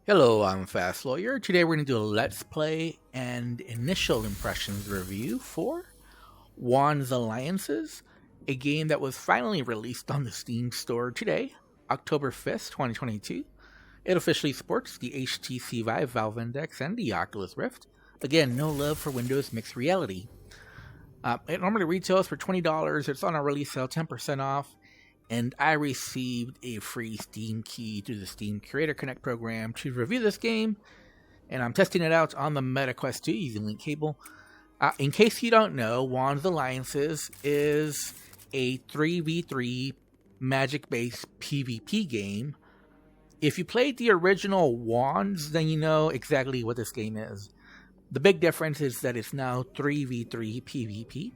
Hello, I'm Fast Lawyer. Today we're going to do a Let's Play and initial impressions review for Wands Alliances, a game that was finally released on the Steam store today, October 5th, 2022. It officially supports the HTC Vive, Valve Index, and the Oculus Rift. Again, no love for Windows Mixed Reality. It normally retails for $20. It's on a release sale, 10% off. And I received a free Steam key through the Steam Creator Connect program to review this game, and I'm testing it out on the MetaQuest 2 using link cable. In case you don't know, Wands Alliances is a 3v3 magic-based PvP game. If you played the original Wands, then you know exactly what this game is. The big difference is that it's now 3v3 PvP.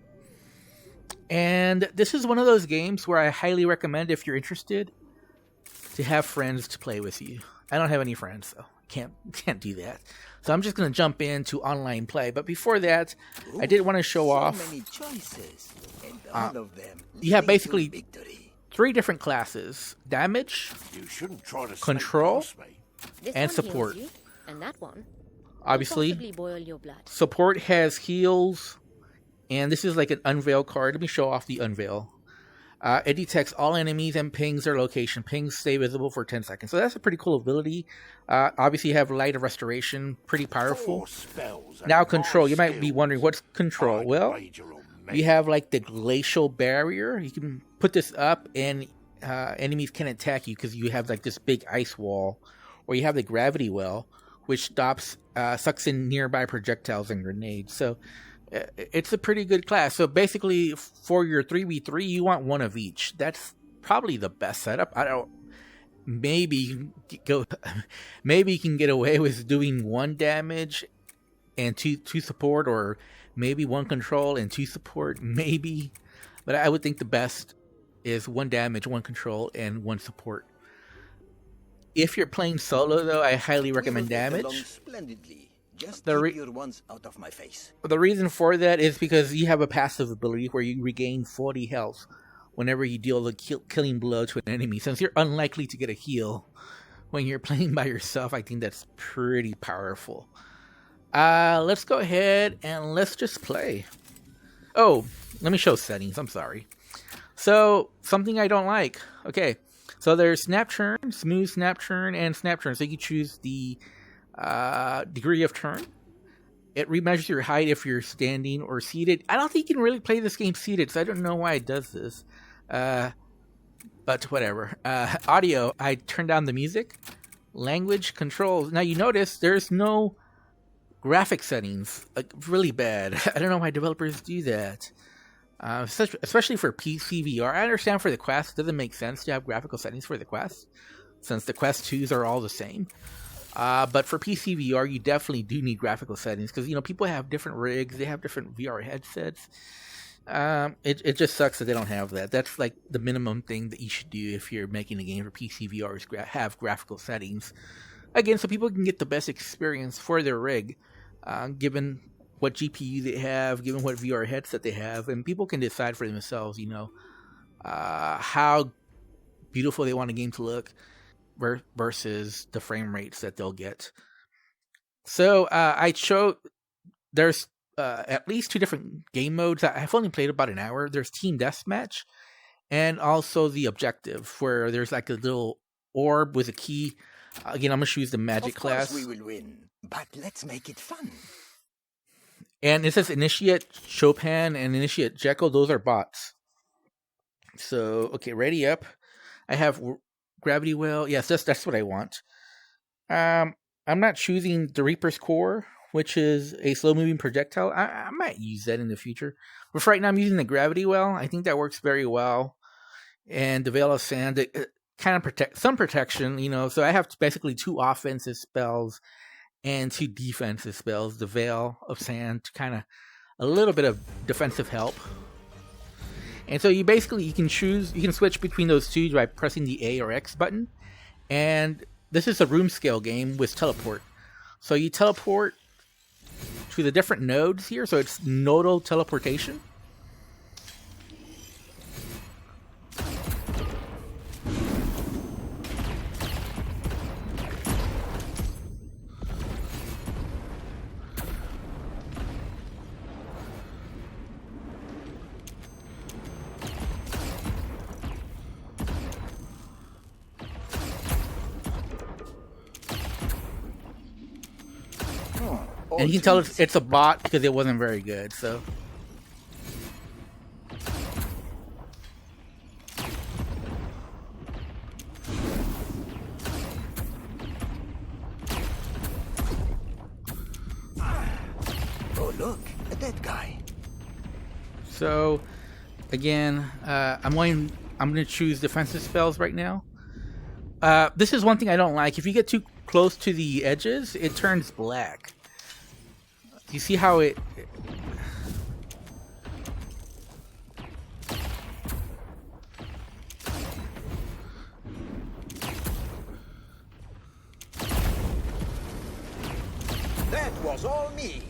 And this is one of those games where I highly recommend, if you're interested, to have friends to play with you. I don't have any friends, so can't do that. So I'm just going to jump into online play. But before that, I did want to show off. Many choices, and all of them You have basically victory. 3 different classes: damage, You shouldn't try to control, snake past me. This and one support. heals you, and that one will Obviously, possibly boil your blood. support has heals. And this is like an unveil card. Let me show off the unveil. It detects all enemies and pings their location. Pings stay visible for 10 seconds. So that's a pretty cool ability. Obviously, you have Light of Restoration. Pretty powerful. 4 spells and Now, control. You might be skills. wondering, what's control? I'd Well, wager on me. you have like the Glacial Barrier. You can put this up and enemies can't attack you because you have like this big ice wall. Or you have the Gravity Well, which sucks in nearby projectiles and grenades. So it's a pretty good class. So basically, for your 3v3, you want one of each. That's probably the best setup. Maybe you can get away with doing 1 damage and two support, or maybe 1 control and 2 support, maybe. But I would think the best is 1 damage, 1 control, and 1 support. If you're playing solo, though, I highly recommend We will get along damage. splendidly. Just The keep your ones out of my face. The reason for that is because you have a passive ability where you regain 40 health whenever you deal a killing blow to an enemy. Since you're unlikely to get a heal when you're playing by yourself, I think that's pretty powerful. Let's go ahead and let's just play. Oh, let me show settings. I'm sorry. So, something I don't like. Okay, so there's snap turn, smooth snap turn, and snap turn. So you can choose the degree of turn. It remeasures your height if you're standing or seated. I don't think you can really play this game seated, so I don't know why it does this. But whatever. Audio, I turn down the music. Language controls. Now you notice there's no graphic settings. Like, really bad. I don't know why developers do that. Especially for PCVR. I understand for the Quest, it doesn't make sense to have graphical settings for the Quest, since the Quest 2s are all the same. But for PCVR, you definitely do need graphical settings because, you know, people have different rigs, they have different VR headsets. It just sucks that they don't have that. That's like the minimum thing that you should do if you're making a game for PCVR is have graphical settings. Again, so people can get the best experience for their rig, given what GPU they have, given what VR headset they have, and people can decide for themselves, you know, how beautiful they want a game to look versus the frame rates that they'll get. So I showed there's at least 2 different game modes. I've only played about an hour. There's Team Deathmatch and also the Objective, where there's like a little orb with a key. Again, I'm going to choose the Magic class. Of course we will win, but let's make it fun. And it says Initiate Chopin and Initiate Jekyll. Those are bots. So, okay, ready up. I have Gravity Well. Yes, that's what I want. I'm not choosing the Reaper's Core, which is a slow-moving projectile. I might use that in the future. But for right now, I'm using the Gravity Well. I think that works very well. And the Veil of Sand, it kind of protect some protection, you know. So I have basically 2 offensive spells and 2 defensive spells. The Veil of Sand, kind of a little bit of defensive help. And so you can switch between those 2 by pressing the A or X button. And this is a room scale game with teleport. So you teleport to the different nodes here. So it's nodal teleportation. And you can tell it's a bot because it wasn't very good, so. Oh, look, a dead guy. So, again, I'm going to choose defensive spells right now. This is one thing I don't like. If you get too close to the edges, it turns black. You see how it... That was all me.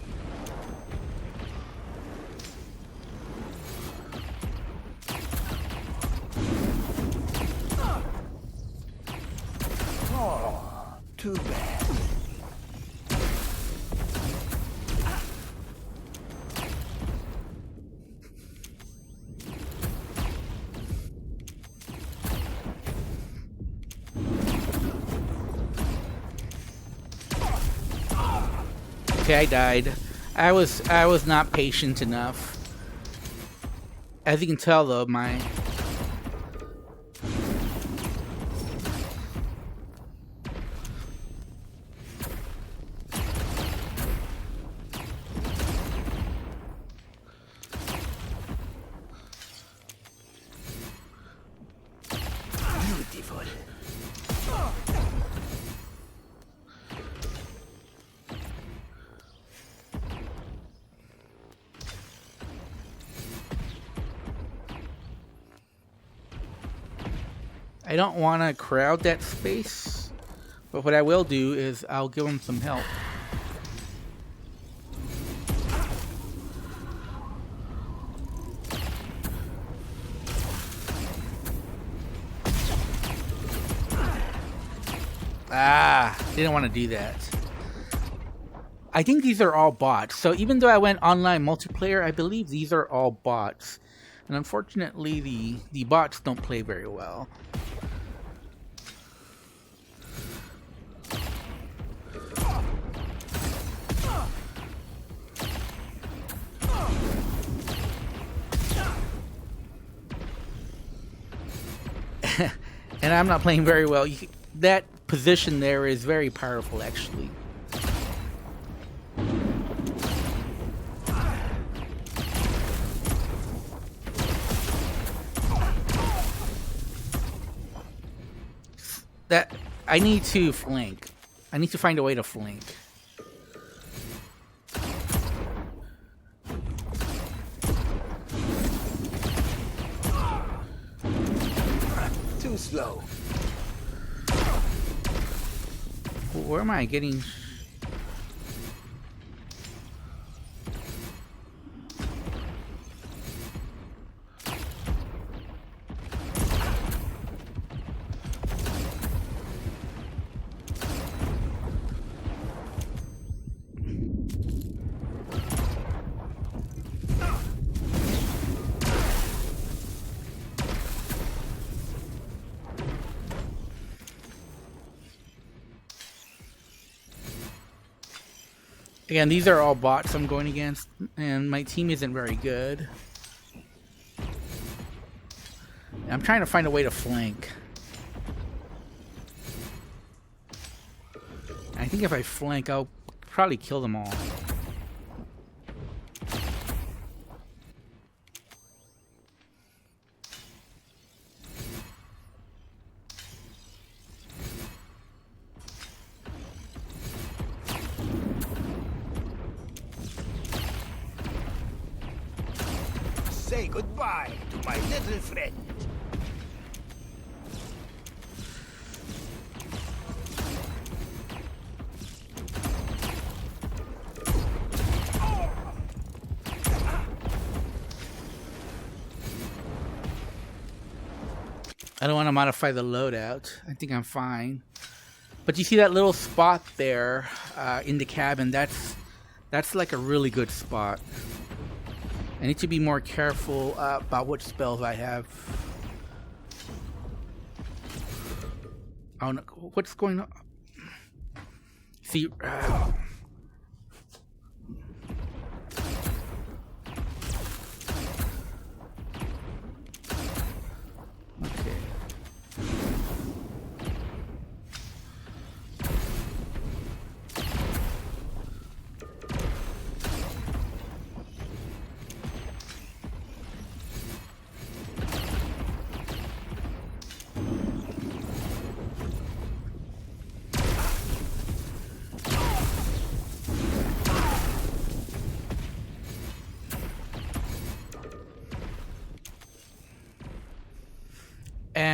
Oh, too bad. Okay, I died. I was not patient enough. As you can tell, though, my... Beautiful. I don't want to crowd that space, but what I will do is I'll give him some help. Didn't want to do that. I think these are all bots. So even though I went online multiplayer, I believe these are all bots. And unfortunately, the bots don't play very well. And I'm not playing very well. That position there is very powerful, actually. That I need to flank. I need to find a way to flank. Too slow. Where am I getting? Again, these are all bots I'm going against, and my team isn't very good. I'm trying to find a way to flank. I think if I flank, I'll probably kill them all. Say goodbye to my little friend. I don't want to modify the loadout. I think I'm fine. But you see that little spot there in the cabin? That's like a really good spot. I need to be more careful about what spells I have. Oh no, what's going on? See,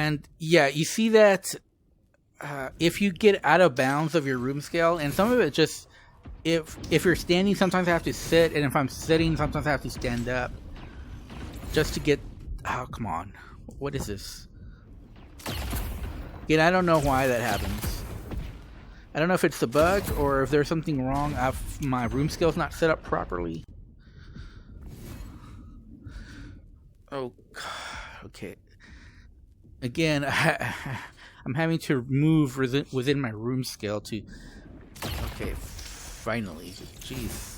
And yeah, you see that if you get out of bounds of your room scale, and some of it just, if you're standing, sometimes I have to sit, and if I'm sitting, sometimes I have to stand up just to get. Oh, come on! What is this? Again, I don't know why that happens. I don't know if it's the bug or if there's something wrong. My room scale's not set up properly. Oh, okay. Again, I'm having to move within my room scale to. Okay, finally. Jeez.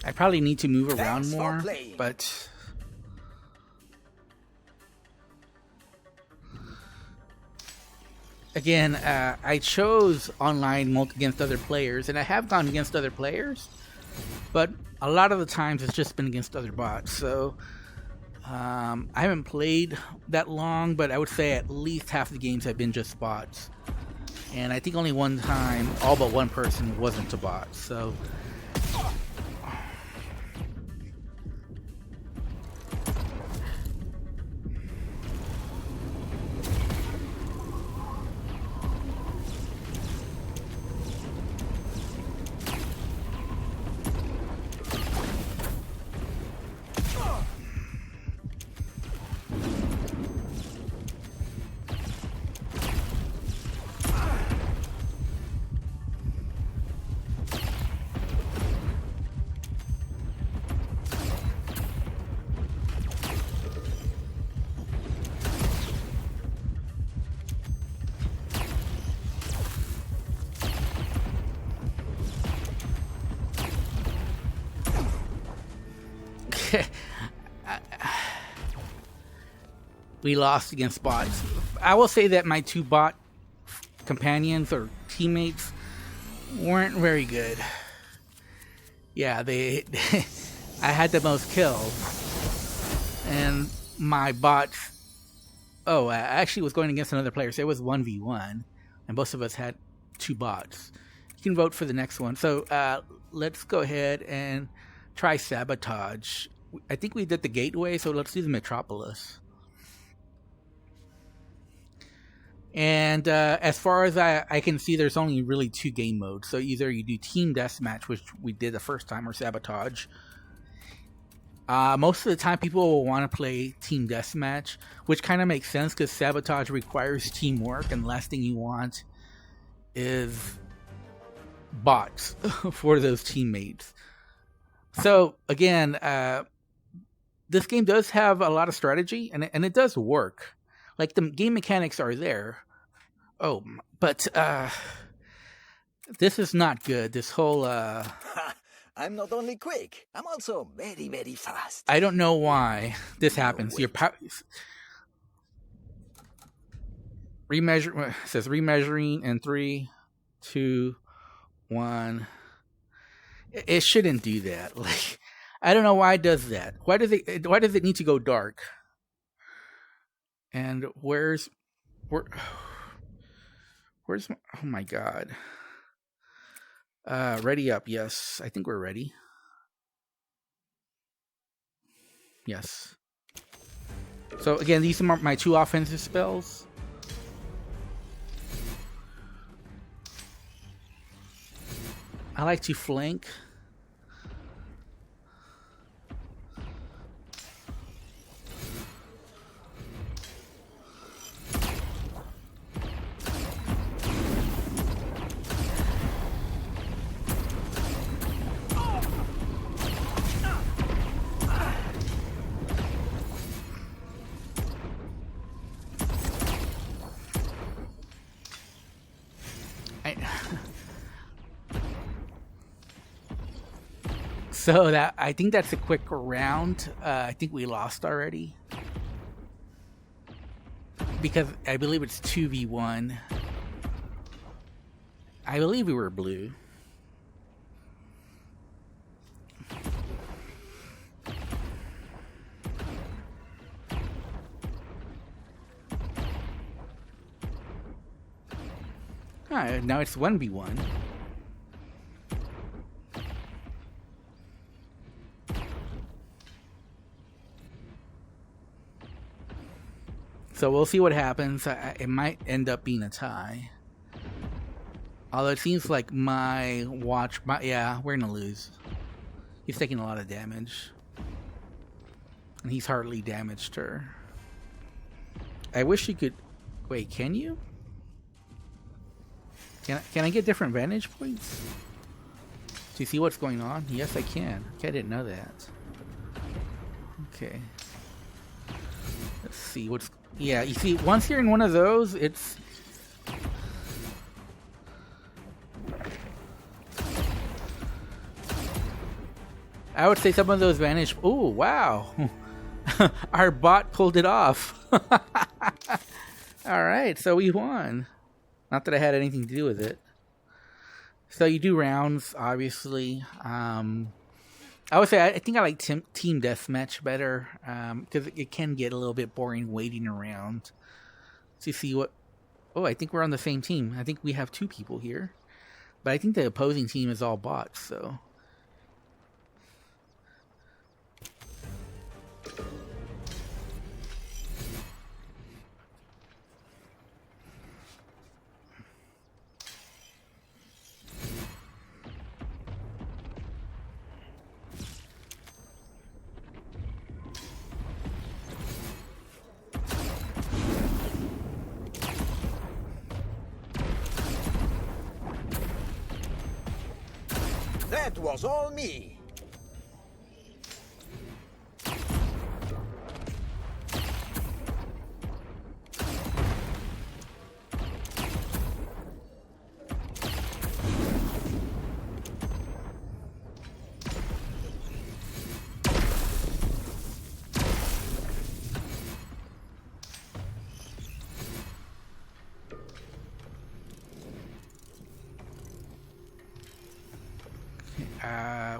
I probably need to move around more, but again, I chose online against other players, and I have gone against other players, but a lot of the times it's just been against other bots. So I haven't played that long, but I would say at least half the games have been just bots, and I think only one time all but one person wasn't a bot. So we lost against bots. I will say that my two bot companions or teammates weren't very good. Yeah, they I had the most kills, and my bots. Oh, I actually was going against another player, so it was 1v1, and both of us had two bots. You can vote for the next one. So let's go ahead and try sabotage. I think we did the gateway, so let's do the metropolis. And as far as I can see, there's only really two game modes. So either you do team deathmatch, which we did the first time, or sabotage. Most of the time, people will want to play team deathmatch, which kind of makes sense because sabotage requires teamwork, and the last thing you want is bots for those teammates. So again, this game does have a lot of strategy, and it does work. Like, the game mechanics are there. Oh, but this is not good. This whole I'm not only quick, I'm also very, very fast. I don't know why this happens. Your remeasure, it says remeasuring in 3, 2, 1. It shouldn't do that. Like, I don't know why it does that. Why does it need to go dark? And where's my, oh my god. Ready up, yes. I think we're ready. Yes. So again, these are my two offensive spells. I like to flank. So that I think that's a quick round. I think we lost already because I believe it's 2v1. I believe we were blue. Now it's 1v1. So we'll see what happens. It might end up being a tie. Although it seems like yeah, we're gonna lose. He's taking a lot of damage. And he's hardly damaged her. I wish you could... Wait, can you? Can I get different vantage points? Do you see what's going on? Yes, I can. Okay, I didn't know that. Okay. Let's see what's... Yeah, you see, once you're in one of those, it's... I would say some of those vantage... Ooh, wow! Our bot pulled it off. Alright, so we won. Not that I had anything to do with it. So you do rounds, obviously. I would say I think I like team deathmatch better because it can get a little bit boring waiting around to see what... Oh, I think we're on the same team. I think we have 2 people here. But I think the opposing team is all bots, so... That was all me.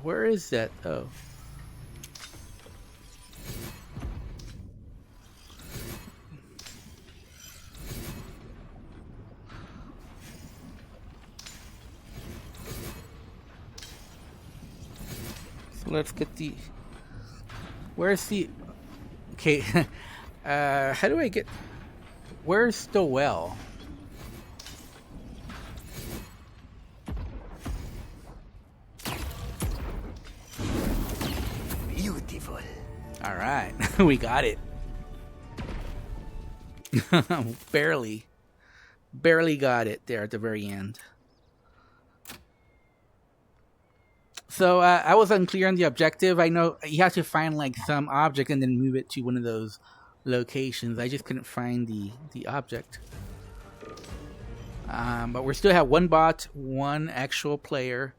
Where is that? Oh. So let's get the... Where's the... Okay. How do I get... Where's the well? Beautiful. All right, we got it. Barely got it there at the very end. So I was unclear on the objective. I know you have to find like some object and then move it to one of those locations. I just couldn't find the object. But we still have 1 bot, 1 actual player,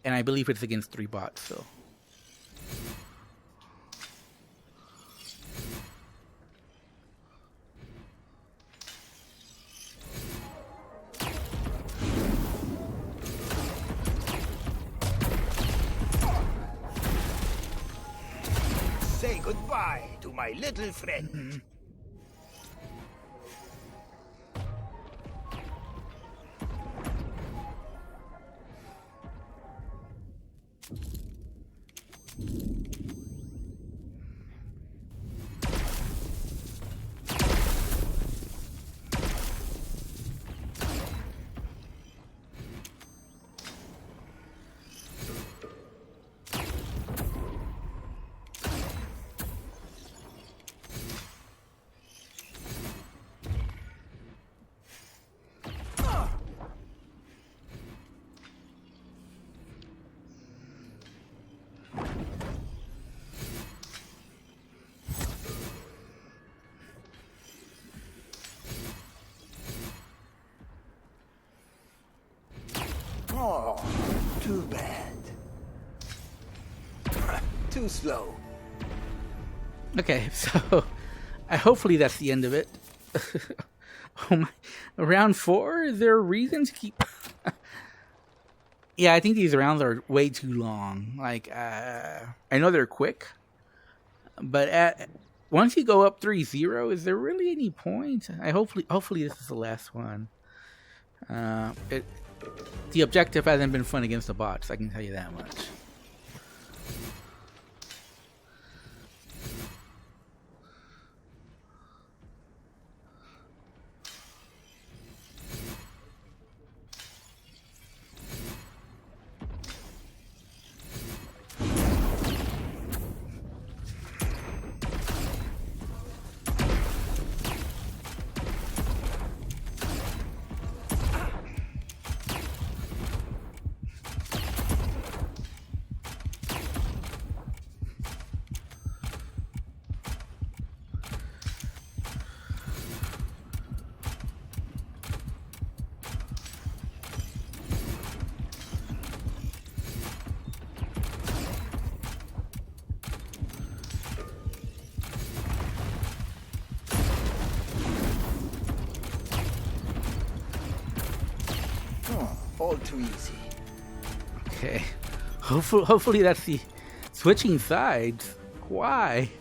and I believe it's against 3 bots. So. Say goodbye to my little friend. Oh, too bad. too slow. Okay, so hopefully that's the end of it. Oh my! Round 4? Is there a reason to keep? Yeah, I think these rounds are way too long. Like, I know they're quick, but once you go up 3-0, is there really any point? Hopefully this is the last one. The objective hasn't been fun against the bots, I can tell you that much. All too easy. Okay. Hopefully that's the switching sides. Why?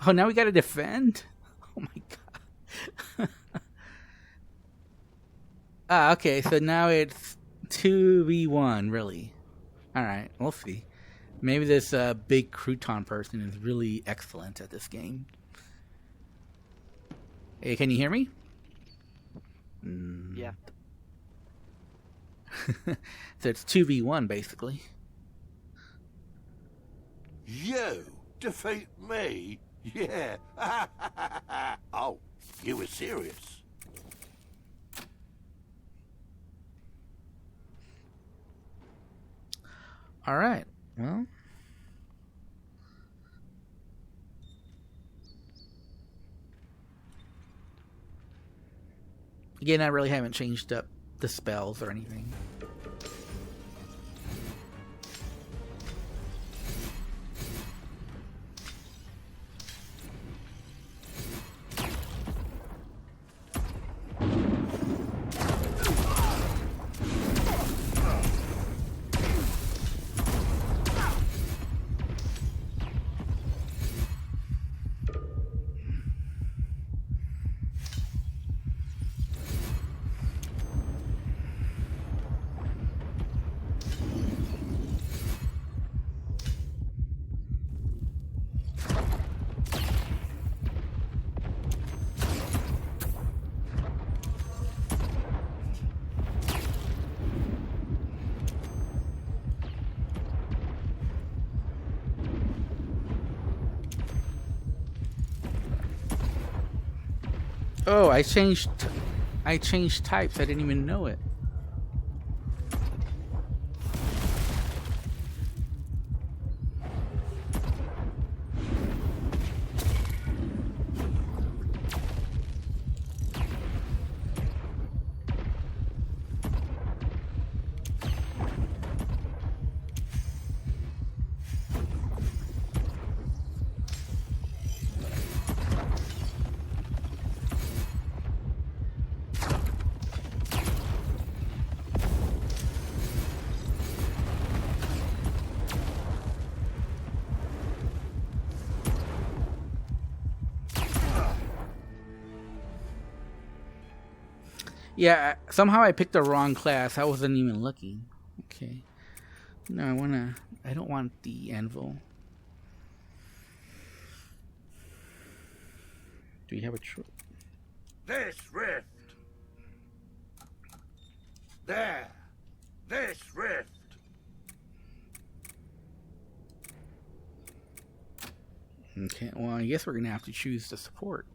Oh, now we gotta defend? Oh my god. Okay, so now it's 2v1, really. Alright, we'll see. Maybe this big crouton person is really excellent at this game. Hey, can you hear me? Yeah. So it's 2v1 basically. You defeat me? Yeah. Oh, you were serious. All right. Well, again, I really haven't changed up the spells or anything. Oh, I changed types. I didn't even know it. Yeah, somehow I picked the wrong class. I wasn't even looking. Okay. No, I don't want the anvil. Do we have a choice? This rift. There. This rift. Okay, well, I guess we're going to have to choose the support.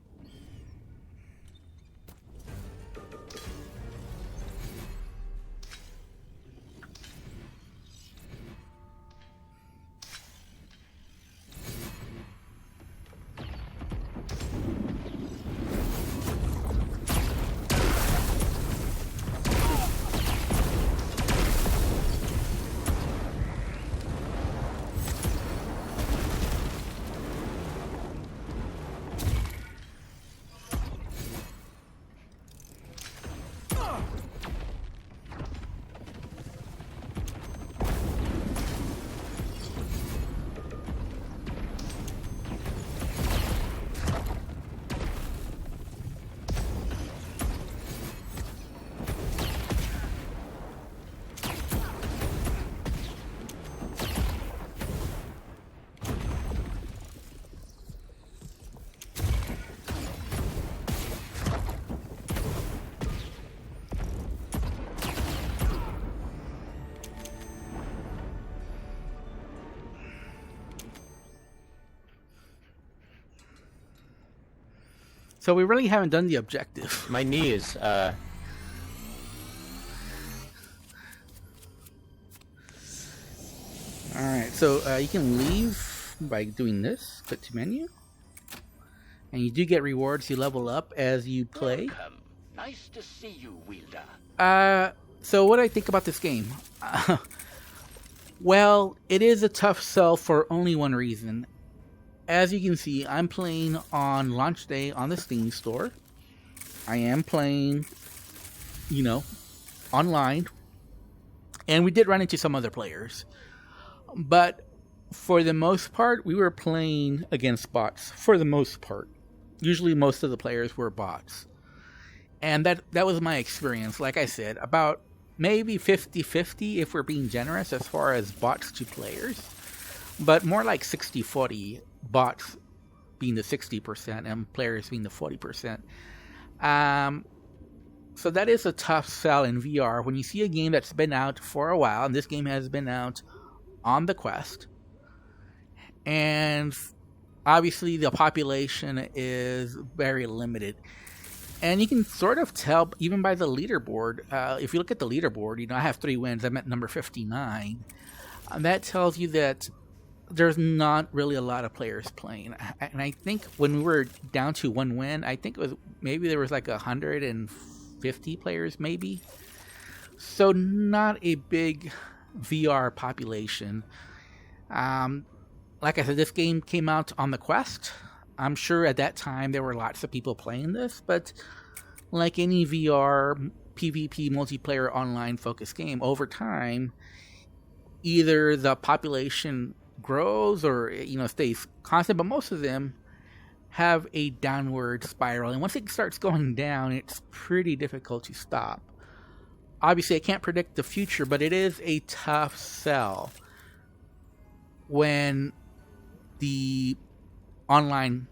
So we really haven't done the objective. My knee is Alright, so you can leave by doing this. Click to menu. And you do get rewards. You level up as you play. Welcome. Nice to see you, Wielder. So what do I think about this game? Well, it is a tough sell for only one reason. As you can see, I'm playing on launch day on the Steam store. I am playing, you know, online. And we did run into some other players. But for the most part, we were playing against bots. For the most part. Usually most of the players were bots. And that was my experience. Like I said, about maybe 50-50 if we're being generous as far as bots to players. But more like 60-40, bots being the 60% and players being the 40%. So that is a tough sell in VR. When you see a game that's been out for a while, and this game has been out on the Quest, and obviously the population is very limited. And you can sort of tell even by the leaderboard. If you look at the leaderboard, you know, I have 3 wins. I'm at number 59. That tells you that there's not really a lot of players playing. And I think when we were down to 1 win, I think it was maybe there was like 150 players maybe. So not a big VR population. Like I said, this game came out on the Quest. I'm sure at that time there were lots of people playing this, but like any VR, PvP, multiplayer, online focused game, over time, either the population grows or, you know, stays constant, but most of them have a downward spiral. And once it starts going down, it's pretty difficult to stop. Obviously, I can't predict the future, but it is a tough sell when the online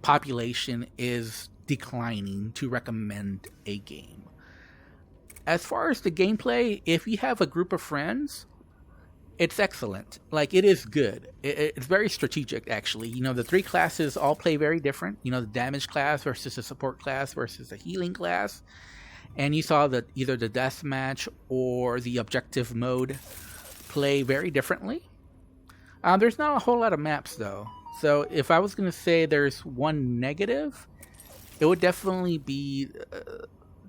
population is declining to recommend a game. As far as the gameplay, if you have a group of friends, it's excellent. Like, it is good. It's very strategic, actually. You know, the 3 classes all play very different. You know, the damage class versus the support class versus the healing class. And you saw that either the deathmatch or the objective mode play very differently. There's not a whole lot of maps, though. So if I was going to say there's one negative, it would definitely be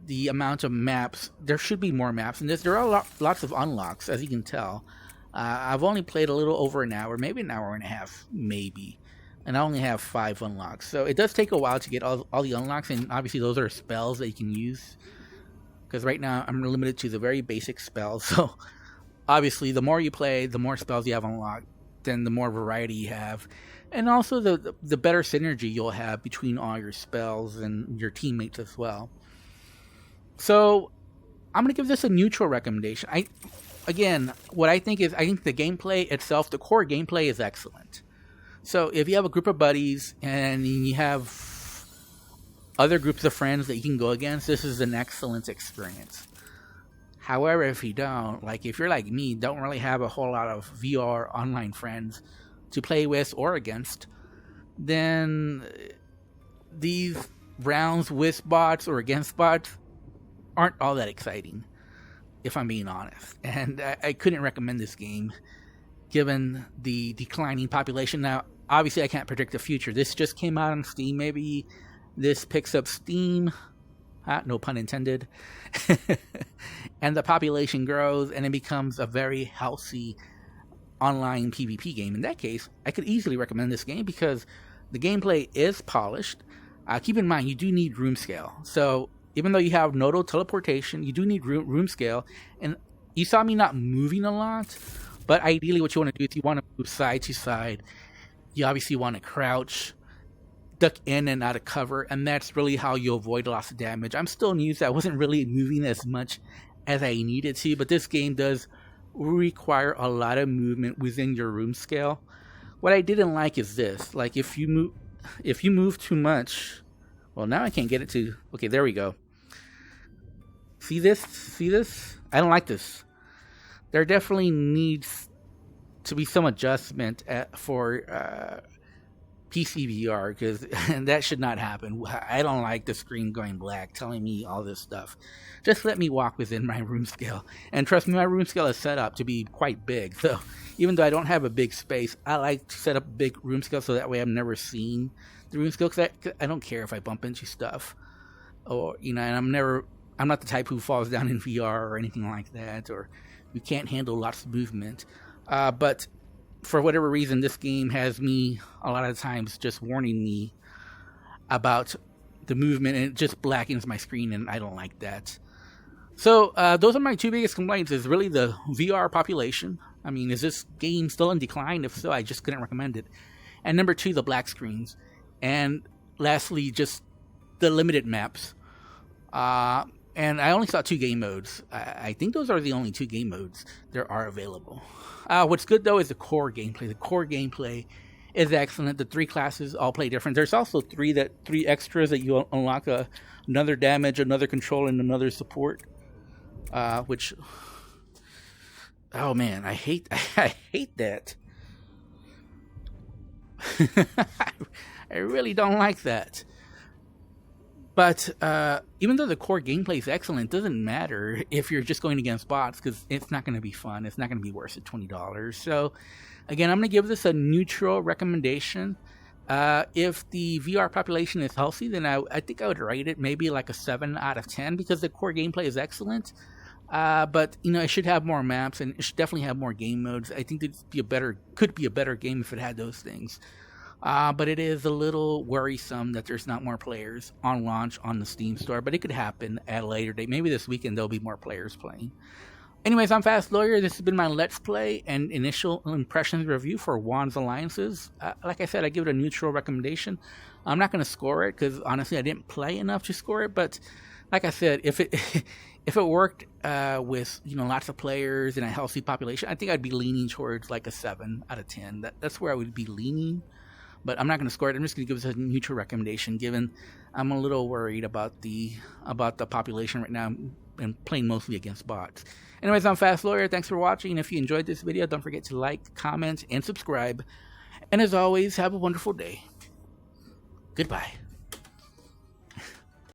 the amount of maps. There should be more maps. And there are lots of unlocks, as you can tell. I've only played a little over an hour, maybe an hour and a half, maybe. And I only have 5 unlocks. So it does take a while to get all the unlocks. And obviously those are spells that you can use. Because right now I'm limited to the very basic spells. So obviously the more you play, the more spells you have unlocked, then the more variety you have. And also the better synergy you'll have between all your spells and your teammates as well. So I'm going to give this a neutral recommendation. Again, what I think is, I think the gameplay itself, the core gameplay is excellent. So if you have a group of buddies and you have other groups of friends that you can go against, this is an excellent experience. However, if you don't, like if you're like me, don't really have a whole lot of VR online friends to play with or against, then these rounds with bots or against bots aren't all that exciting, if I'm being honest. And I couldn't recommend this game given the declining population. Now, obviously I can't predict the future. This just came out on Steam. Maybe this picks up steam, no pun intended, and the population grows and it becomes a very healthy online PvP game. In that case, I could easily recommend this game because the gameplay is polished. Keep in mind, you do need room scale. So even though you have nodal teleportation, you do need room scale. And you saw me not moving a lot, but ideally what you want to do is you want to move side to side. You obviously want to crouch, duck in and out of cover, and that's really how you avoid loss of damage. I'm still new, so I wasn't really moving as much as I needed to, but this game does require a lot of movement within your room scale. What I didn't like is this. Like if you move too much, well, now I can't get it to. Okay, there we go. See this? See this? I don't like this. There definitely needs to be some adjustment for PCVR, because that should not happen. I don't like the screen going black telling me all this stuff. Just let me walk within my room scale. And trust me, my room scale is set up to be quite big. So even though I don't have a big space, I like to set up a big room scale so that way I'm never seeing the room scale, because I don't care if I bump into stuff. Or, and I'm not the type who falls down in VR or anything like that, or you can't handle lots of movement. But for whatever reason, this game has me a lot of times just warning me about the movement, and it just blackens my screen, and I don't like that. So those are my two biggest complaints, is really the VR population. I mean, is this game still in decline? If so, I just couldn't recommend it. And number two, the black screens. And lastly, just the limited maps. And I only saw 2 game modes. I think those are the only 2 game modes there are available. What's good, though, is the core gameplay. The core gameplay is excellent. The 3 classes all play different. There's also 3 extras that you unlock: another damage, another control, and another support. Which, oh man, I hate that. I really don't like that. But even though the core gameplay is excellent, it doesn't matter if you're just going against bots, because it's not going to be fun. It's not going to be worth it, $20. So, again, I'm going to give this a neutral recommendation. If the VR population is healthy, then I think I would rate it maybe like a 7 out of 10, because the core gameplay is excellent. But it should have more maps, and it should definitely have more game modes. I think could be a better game if it had those things. But it is a little worrisome that there's not more players on launch on the Steam store. But it could happen at a later date. Maybe this weekend there'll be more players playing. Anyways, I'm Fast Lawyer. This has been my Let's Play and initial impressions review for Juan's Alliances. Like I said, I give it a neutral recommendation. I'm not going to score it, because honestly I didn't play enough to score it. But like I said, if it worked with lots of players and a healthy population, I think I'd be leaning towards like a 7 out of 10. That's where I would be leaning. But I'm not going to score it. I'm just going to give it a neutral recommendation, given I'm a little worried about the population right now and playing mostly against bots. Anyways, I'm Fast Lawyer. Thanks for watching. If you enjoyed this video, don't forget to like, comment, and subscribe. And as always, have a wonderful day. Goodbye.